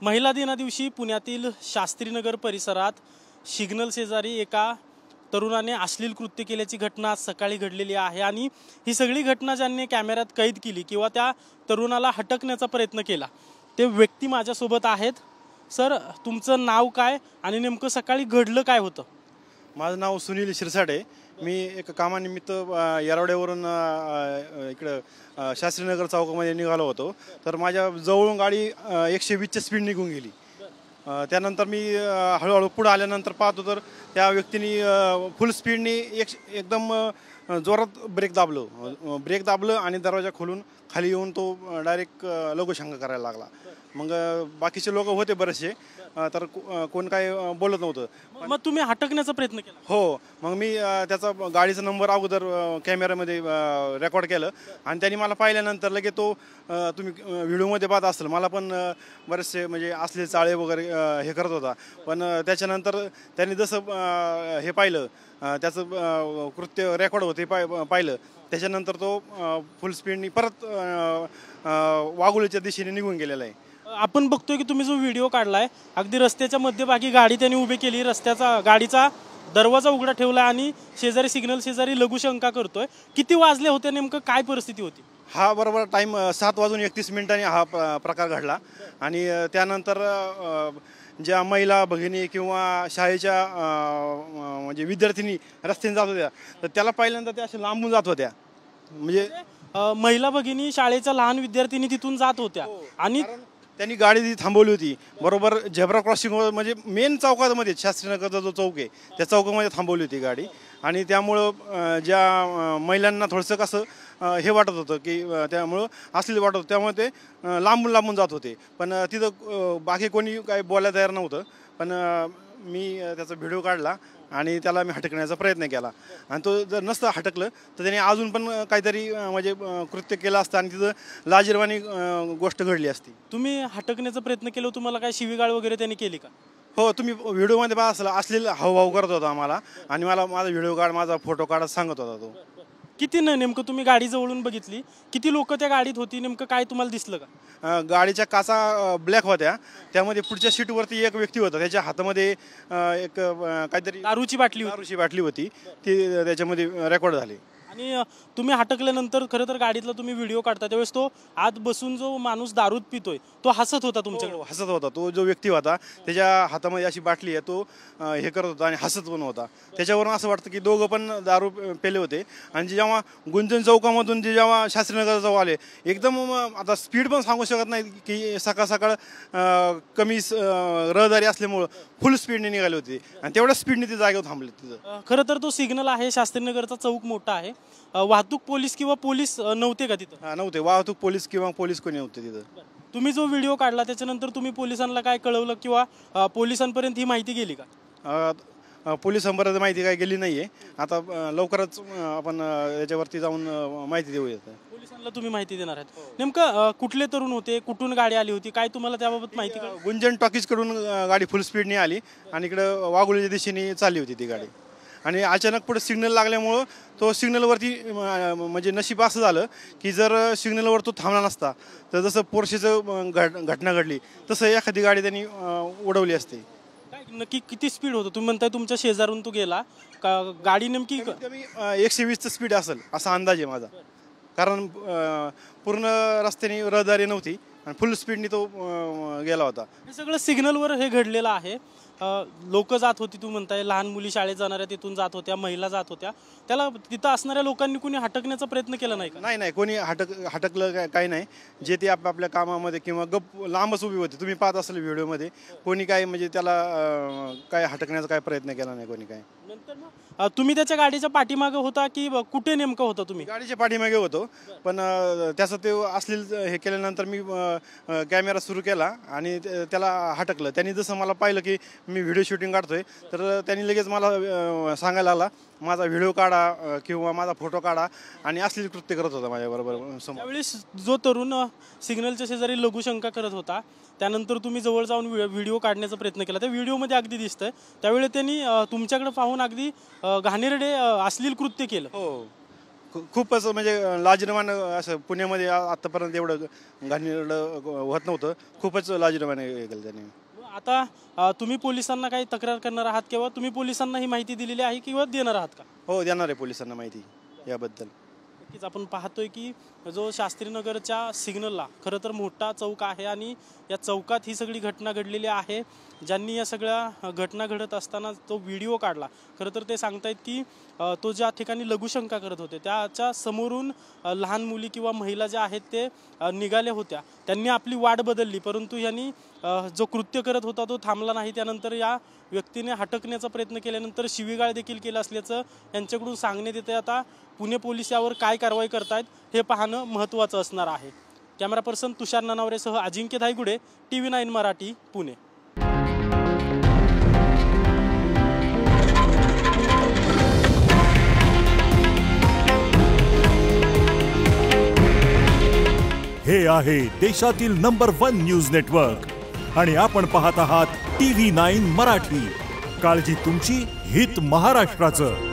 महिला दिना दिवशी पुण्यातील शास्त्रीनगर परिसरात सिग्नल शेजारी एका तरुणाने अश्लील कृत्य केल्याची घटना आज सकाळी घडलेली आहे आणि ही सगळी घटना ज्यांनी कॅमेऱ्यात कैद केली किंवा त्या तरुणाला हटकण्याचा प्रयत्न केला ते व्यक्ती माझ्यासोबत आहेत. सर, तुमचं नाव काय आणि नेमकं सकाळी घडलं काय होतं? माझं नाव सुनील शिरसाटे. मी एक कामानिमित्त येरवड्यावरून इकडं शास्त्रीनगर चौकामध्ये निघालो होतो. तर माझ्या जवळून गाडी 120च्या स्पीड निघून गेली. त्यानंतर मी हळूहळू पुढे आल्यानंतर पाहतो तर त्या व्यक्तीने फुल स्पीडने एकदम जोरात ब्रेक दाबलं आणि दरवाजा खोलून खाली येऊन तो डायरेक्ट लघुशंका करायला लागला. मग बाकीचे लोक होते बरेचसे, तर कोण काय बोलत नव्हतं. मग तुम्ही हटकण्याचा प्रयत्न केला? हो. मग मी त्याचा गाडीचा नंबर अगोदर कॅमेऱ्यामध्ये रेकॉर्ड केलं आणि त्यांनी मला पाहिल्यानंतर लगेच तो तुम्ही व्हिडिओमध्ये पाहत असाल, मला पण बरेचसे म्हणजे असले चाळे वगैरे हे करत होता. पण त्याच्यानंतर त्यांनी जसं हे पाहिलं, त्याचं कृत्य रेकॉर्ड होते पाहिलं, त्याच्यानंतर तो फुल स्पीडनी परत वाघोलीच्या दिशेने निघून गेलेला आहे. आपण बघतोय की तुम्ही जो व्हिडिओ काढलाय अगदी रस्त्याच्या मध्यभागी गाडी त्यांनी उभी केली, गाडीचा दरवाजा उघडा ठेवला आणि शेजारी सिग्नल शेजारी लघुशंका करतोय. किती वाजले होते, नेमकं काय परिस्थिती होती? हा बरोबर टाईम 7:31 हा प्रकार घडला. आणि त्यानंतर ज्या महिला भगिनी किंवा शाळेच्या म्हणजे विद्यार्थिनी रस्त्याने जात होत्या तर त्याला पहिल्यांदा त्या अशा लांबून जात होत्या. म्हणजे महिला भगिनी शाळेच्या लहान विद्यार्थिनी तिथून जात होत्या आणि त्यांनी गाडी ती थांबवली होती बरोबर झेब्रा क्रॉसिंग, म्हणजे मेन चौकामध्ये शास्त्रीनगरचा जो चौक आहे त्या चौकामध्ये थांबवली होती गाडी. आणि त्यामुळं ज्या महिलांना थोडंसं कसं हे वाटत होतं की त्यामुळं असलेलं वाटत होतं, त्यामुळे ते लांबून जात होते. पण तिथं बाकी कोणी काही बोलायला तयार नव्हतं. पण मी त्याचा व्हिडिओ काढला आणि त्याला मी हटकण्याचा प्रयत्न केला. आणि तो जर नसतं हटकलं तर त्याने अजून पण काहीतरी म्हणजे कृत्य केलं असतं आणि तिथं लाजिरवाणी गोष्ट घडली असती. तुम्ही हटकण्याचा प्रयत्न केला, तुम्हाला काय शिवीगाळ वगैरे त्यांनी केली का? हो, तुम्ही व्हिडिओमध्ये पाहा असला असलेला हावभाव करत होता आम्हाला आणि मला माझा व्हिडिओ काढ, माझा फोटो काढत सांगत होता तो. किती नेमकं तुम्ही गाडी जवळून बघितली, किती लोक त्या गाडीत होती, नेमकं काय तुम्हाला दिसलं का? गाडीच्या काचा ब्लॅक होत्या, त्यामध्ये पुढच्या सीटवरती एक व्यक्ती होता, त्याच्या हातामध्ये एक काहीतरी दारूची बाटली होती, ती त्याच्यामध्ये रेकॉर्ड झाली. आणि तुम्ही हटकल्यानंतर खरं तर गाडीतला तुम्ही व्हिडिओ काढता त्यावेळेस तो आत बसून जो माणूस दारू पितोय तो हसत होता तुमच्याकडे? हसत होता. तो जो व्यक्ती होता त्याच्या हातामध्ये अशी बाटली आहे, तो हे करत होता आणि हसत पण होता. त्याच्यावरून असं वाटतं की दोघं पण दारू पेले होते. आणि जेव्हा गुंजन चौकामधून जेव्हा शास्त्रीनगर जवळ आले, एकदम आता स्पीड पण सांगू शकत नाही की सकाळ कमी रहदारी असल्यामुळं फुल स्पीडने निघाले होते आणि तेवढ्या स्पीडने ते जागेवर थांबले. तिथं खरं तर तो सिग्नल आहे, शास्त्रीनगरचा चौक मोठा आहे. वाहतूक पोलीस किंवा पोलीस नव्हते का तिथं? नव्हते. वाहतूक पोलीस किंवा पोलीस कोणी नव्हते तिथं. तुम्ही जो व्हिडिओ काढला त्याच्यानंतर तुम्ही पोलिसांना काय कळवलं किंवा पोलिसांपर्यंत ही माहिती गेली का? पोलिसांपर्यंत माहिती काय गेली नाहीये. आता लवकरच आपण याच्यावरती जाऊन माहिती देऊया. पोलिसांना तुम्ही माहिती देणार आहात? नेमकं कुठले तरुण होते, कुठून गाडी आली होती, काय तुम्हाला त्याबाबत माहिती? गुंजन टॉकीज कडून गाडी फुल स्पीडने आली आणि इकडं वाघोलीच्या दिशेने चालली होती ती गाडी. आणि अचानक पुढे सिग्नल लागल्यामुळं तो सिग्नलवरती म्हणजे नशीब असं झालं की जर सिग्नलवर तो थांबला नसता तर जसं पोर्शेचं घटना घडली तसं एखादी गाडी त्यांनी उडवली असते. नक्की किती स्पीड होतं? तुम्ही म्हणताय तुमच्या शेजारून तो गेला का, गाडी नेमकी कमी 120चं स्पीड असेल असा अंदाज आहे माझा. कारण पूर्ण रस्त्याने रहदारी नव्हती आणि फुल स्पीडने तो गेला होता. हे सगळं सिग्नलवर हे घडलेलं आहे. लोक जात होती, तू म्हणताय लहान मुली शाळेत जाणाऱ्या तिथून जात होत्या, महिला जात होत्या. त्याला तिथं असणाऱ्या लोकांनी कुणी हटकण्याचा प्रयत्न केला नाही का? नाही, कोणी हटकलं काही नाही. जे ते आपल्या कामामध्ये किंवा लांबच उभी होते. तुम्ही पाहत असाल व्हिडिओमध्ये, कोणी काय म्हणजे त्याला काय हटकण्याचा काय प्रयत्न केला नाही कोणी काय. नंतर तुम्ही त्याच्या गाडीच्या पाठीमागे होता की कुठे नेमकं होता? तुम्ही गाडीच्या पाठीमागे होतो. पण त्याचं ते अश्लील हे केल्यानंतर मी कॅमेरा सुरू केला आणि त्याला हटकलं. त्यांनी जसं मला पाहिलं की मी व्हिडिओ शूटिंग काढतोय तर त्यांनी लगेच मला सांगायला लागला माझा व्हिडिओ काढा किंवा माझा फोटो काढा आणि अश्लील कृत्य करत होता माझ्याबरोबर. त्यावेळेस जो तरुण सिग्नलच्या शेजारी लघुशंका करत होता त्यानंतर तुम्ही जवळ जाऊन व्हिडिओ काढण्याचा प्रयत्न केला. त्या व्हिडिओमध्ये अगदी दिसतंय त्यावेळी त्यांनी तुमच्याकडे पाहून अगदी घाणेरडे अश्लील कृत्य केलं. हो, खूपच म्हणजे लाजिरवाण असं पुण्यामध्ये आतापर्यंत एवढं घाणेरडं होत नव्हतं. खूपच लाजिरवाण हे केलं त्यांनी. आता तुम्ही पोलिसांना काही तक्रार करणार आहात किंवा तुम्ही पोलिसांना ही माहिती दिलेली आहे किंवा देणार आहात का? हो, देणार आहे पोलिसांना माहिती याबद्दल. नक्कीच आपण पाहतोय की जो शास्त्रीनगरच्या सिग्नलला खरं तर मोठा चौक आहे आणि या चौकात ही सगळी घटना घडलेली आहे. ज्यांनी या सगळ्या घटना घडत असताना तो व्हिडिओ काढला, खरं तर ते सांगतायत की तो ज्या ठिकाणी लघुशंका करत होते त्याच्या समोरून लहान मुली किंवा महिला ज्या आहेत ते निघाल्या होत्या. त्यांनी आपली वाट बदलली, परंतु यांनी जो कृत्य करत होता तो थांबला नाही. त्यानंतर या व्यक्तीने हटकण्याचा प्रयत्न केल्यानंतर शिवीगाळ देखील केला असल्याचं यांच्याकडून सांगण्यात येते. आता पुणे पोलीस यावर काय कारवाई करतायत हे पाहणं महत्त्वाचं असणार आहे. कॅमेरा पर्सन तुषार ननावरेसह अजिंक्य धायगुडे, TV9 मराठी, पुणे. हे आहे देशातील नंबर 1 न्यूज नेटवर्क आणि आपण पाहत आहात TV9 मराठी. काळजी तुमची, हित महाराष्ट्राचं.